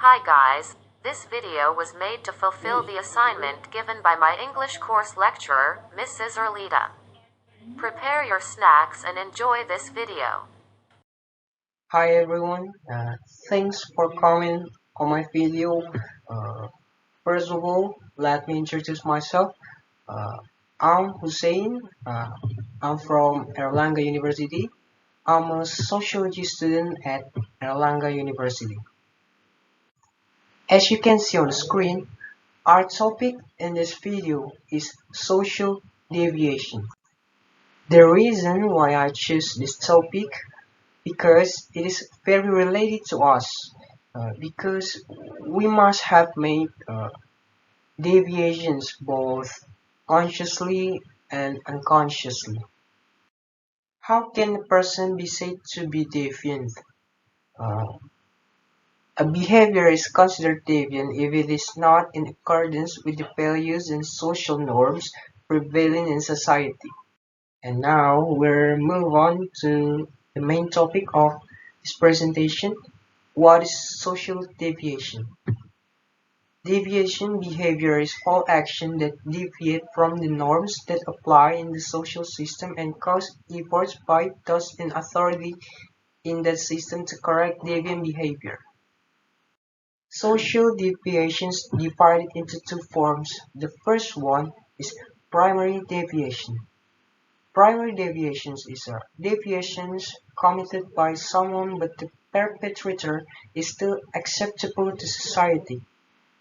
Hi guys, this video was made to fulfill the assignment given by my English course lecturer, Mrs. Erlita. Prepare your snacks and enjoy this video. Hi everyone, thanks for coming on my video. First of all, let me introduce myself. Uh, I'm Hussein. I'm from Erlanga University. I'm a sociology student at Erlanga University. As you can see on the screen, our topic in this video is social deviation. The reason why I choose this topic because it is very related to us because we must have made deviations both consciously and unconsciously. How can a person be said to be deviant? Uh, a behavior is considered deviant if it is not in accordance with the values and social norms prevailing in society. And now we'll move on to the main topic of this presentation. What is social deviation? Deviation behavior is all action that deviate from the norms that apply in the social system and cause efforts by those in authority in that system to correct deviant behavior. Social deviations divided into two forms. The first one is primary deviation. Primary deviations is deviations committed by someone but the perpetrator is still acceptable to society.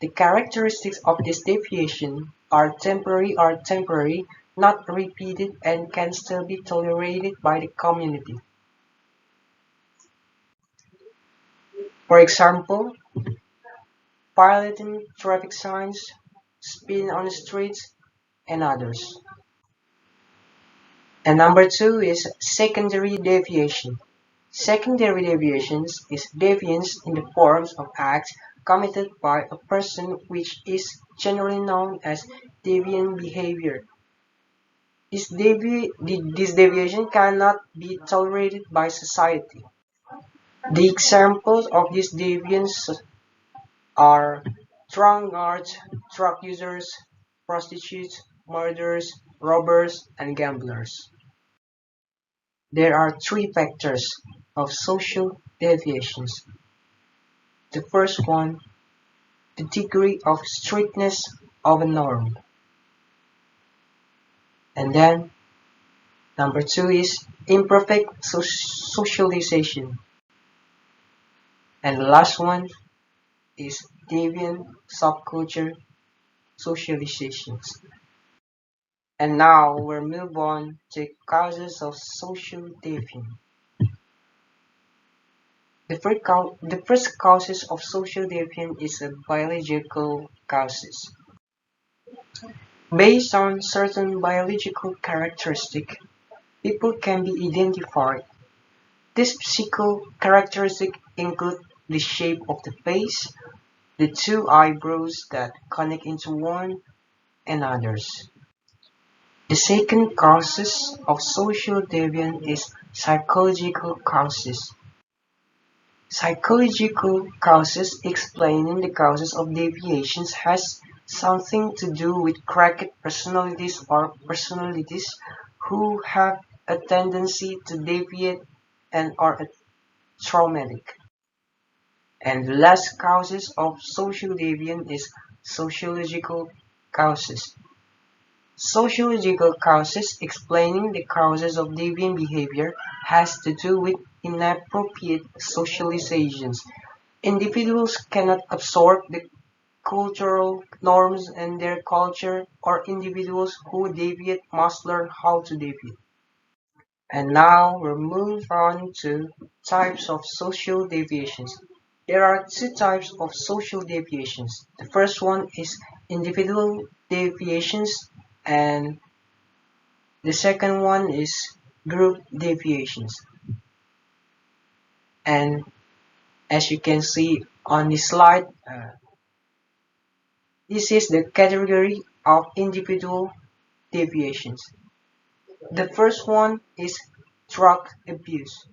The characteristics of this deviation are temporary, not repeated, and can still be tolerated by the community. For example, violating traffic signs, speeding on the streets, and others. And number two is secondary deviation. Secondary deviations is deviance in the forms of acts committed by a person which is generally known as deviant behavior. This deviation cannot be tolerated by society. The examples of these deviants are drunkards, drug users, prostitutes, murderers, robbers, and gamblers. There are three factors of social deviations. The first one, the degree of strictness of a norm. And then, number two is imperfect socialization. And the last one is deviant subculture socializations. And now we'll move on to causes of social deviance. The first causes of social deviance is a biological causes. Based on certain biological characteristics, people can be identified. These physical characteristics include the shape of the face, the two eyebrows that connect into one, and others. The second causes of social deviance is psychological causes. Psychological causes explaining the causes of deviations has something to do with cracked personalities or personalities who have a tendency to deviate and are traumatic. And the last causes of social deviance is sociological causes. Sociological causes explaining the causes of deviant behavior has to do with inappropriate socializations. Individuals cannot absorb the cultural norms and their culture, or individuals who deviate must learn how to deviate. And now we'll move on to types of social deviations. There are two types of social deviations. The first one is individual deviations and the second one is group deviations. And as you can see on this slide, this is the category of individual deviations. The first one is drug abuse.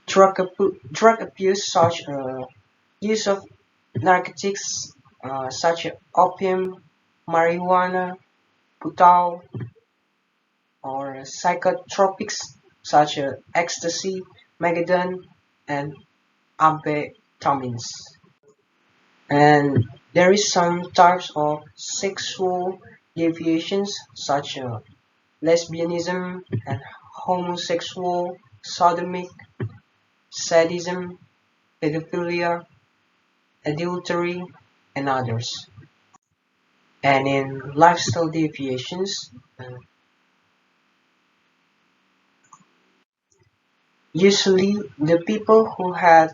Drug abuse such use of narcotics such as opium, marijuana, putau, or psychotropics such as ecstasy, megadon, and amphetamines. And there is some types of sexual deviations such as lesbianism and homosexual, sodomic, sadism, pedophilia, adultery, and others. And in lifestyle deviations, usually the people who had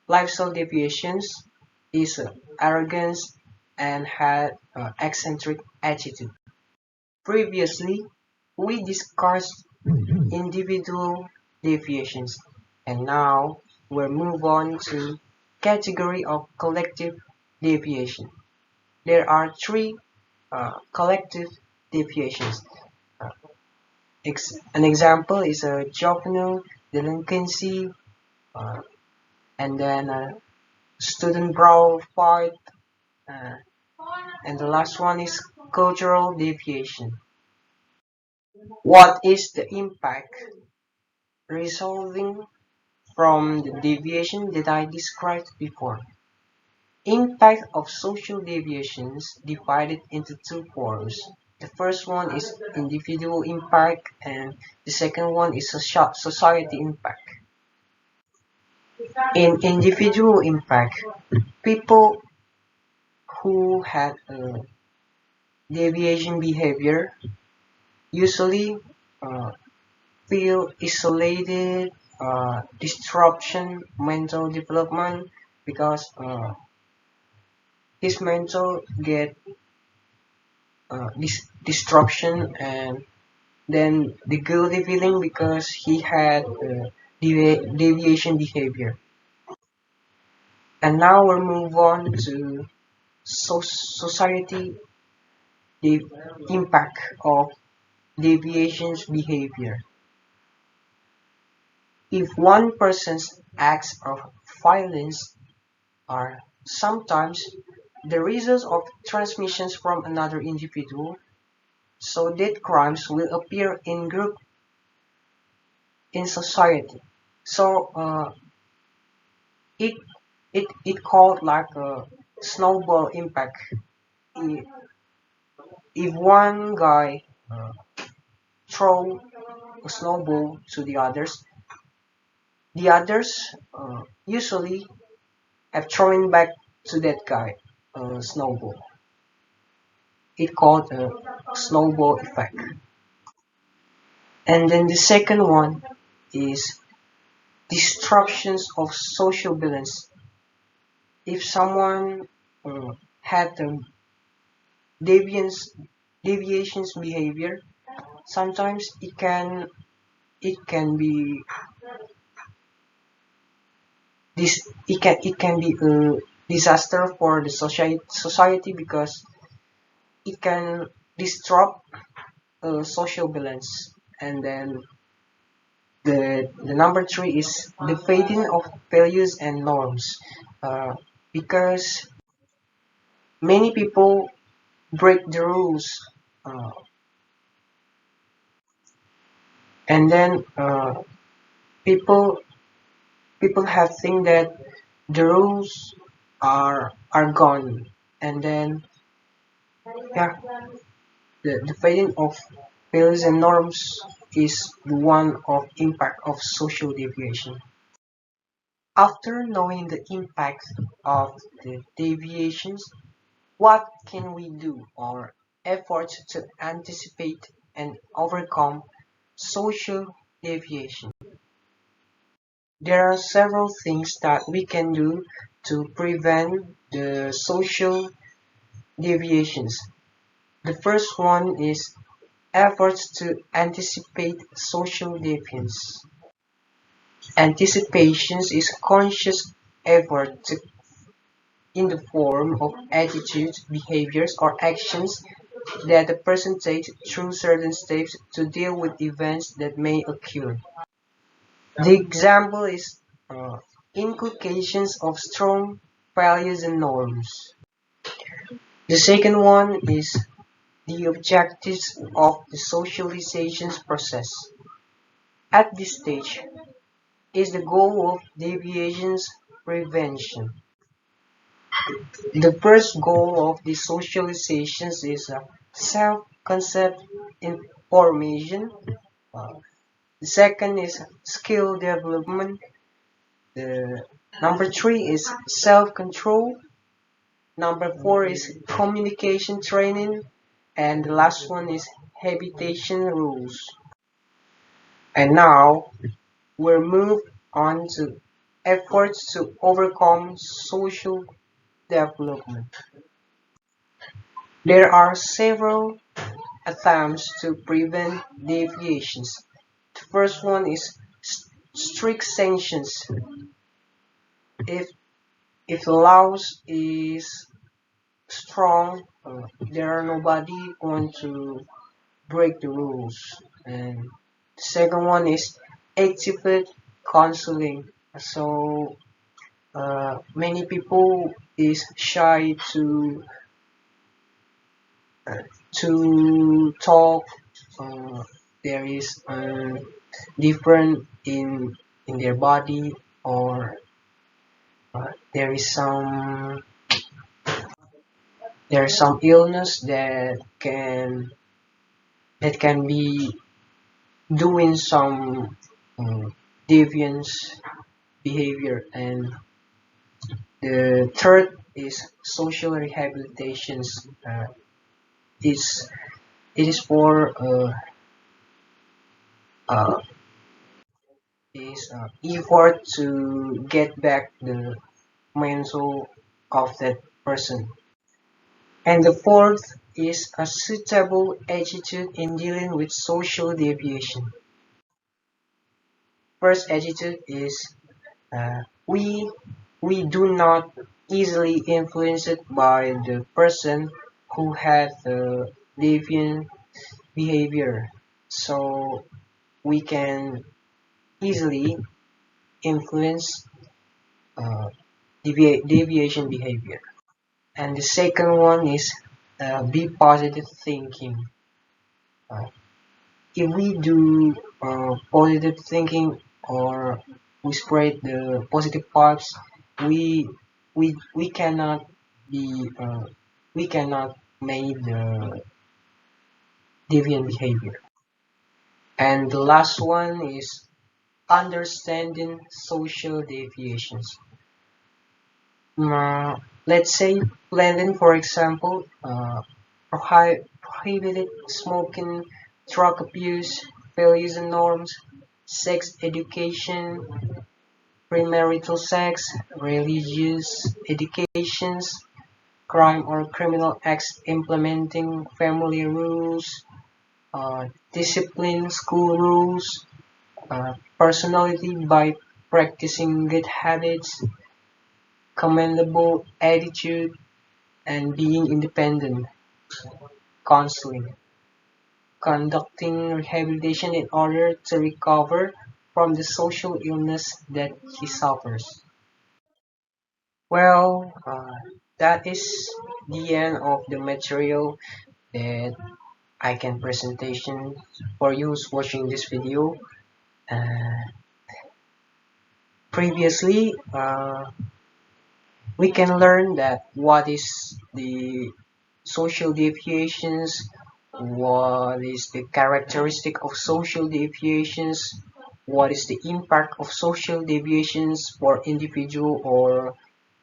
lifestyle deviations is arrogance and had eccentric attitude. Previously, we discussed individual deviations, and now we'll move on to category of collective deviation. There are three collective deviations. Uh, an example is a juvenile delinquency, uh, and then a student brawl fight, uh, and the last one is cultural deviation. What is the impact resulting from the deviation that I described before? Impact of social deviations divided into two forms. The first one is individual impact and the second one is society impact. In individual impact, people who had a deviation behavior usually uh, feel isolated, disruption, mental development because his mental get disruption and then the guilty feeling because he had deviation behavior. And now we'll move on to society, the impact of deviations behavior. If one person's acts of violence are sometimes the result of transmissions from another individual, so that crimes will appear in group in society. So it it called like a snowball impact. If, if one guy throw a snowball to the others usually have thrown back to that guy a snowball. It called a snowball effect. And then the second one is disruptions of social balance. If someone had a deviance, deviations behavior, sometimes it can be this it can be a disaster for the society because it can disrupt social balance. And then the number three is the fading of values and norms, because many people break the rules, uh, and then people people have think that the rules are gone, and then yeah, the fading of values and norms is the one of impact of social deviation. After knowing the impact of the deviations, what can we do or efforts to anticipate and overcome social deviation? There are several things that we can do to prevent the social deviations. The first one is efforts to anticipate social deviance. Anticipation is conscious effort to, in the form of attitudes, behaviors, or actions that a person takes through certain steps to deal with events that may occur. The example is inculcations of strong values and norms. The second one is the objectives of the socialization process. At this stage is the goal of deviations prevention. The first goal of the socializations is self-concept information. Uh, the second is skill development. The number three is self-control. Number four is communication training. And the last one is habitation rules. And now we'll move on to efforts to overcome social development. There are several attempts to prevent deviations. The first one is strict sanctions. If if the laws is strong, there are nobody going to break the rules. And the second one is active counseling. So many people is shy to talk. Uh, there is different in their body, or there is some illness that can be doing some deviant behavior. And the third is social rehabilitations. It's it is for uh, effort to get back the mental of that person. And the fourth is a suitable attitude in dealing with social deviation. First attitude is we do not easily influenced by the person who has the deviant behavior, so we can easily influence uh, deviation behavior. And the second one is be positive thinking. Uh, if we do positive thinking, or we spread the positive vibes, we cannot be we cannot make the deviant behavior. And the last one is understanding social deviations. Let's say planning, for example, prohibited smoking, drug abuse, values and norms, sex education, premarital sex, religious educations, crime or criminal acts implementing family rules, discipline, school rules, personality by practicing good habits, commendable attitude, and being independent, counseling, conducting rehabilitation in order to recover from the social illness that he suffers. Well, that is the end of the material that I can presentation for you who's watching this video. Uh, Previously, we can learn that what is the social deviations, what is the characteristic of social deviations, what is the impact of social deviations for individual or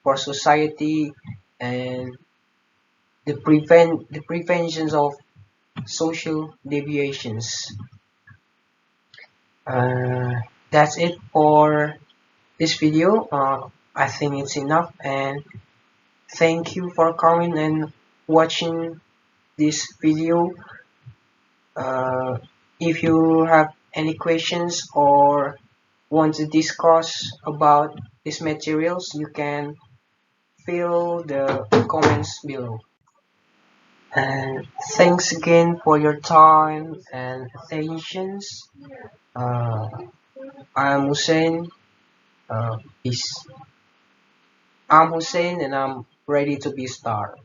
for society, and the preventions of social deviations. Uh, that's it for this video. I think it's enough, and thank you for coming and watching this video. If you have any questions or want to discuss about these materials, you can fill the comments below. And thanks again for your time and attentions. Uh, I'm Hussein. Peace. I'm Hussein and I'm ready to be star.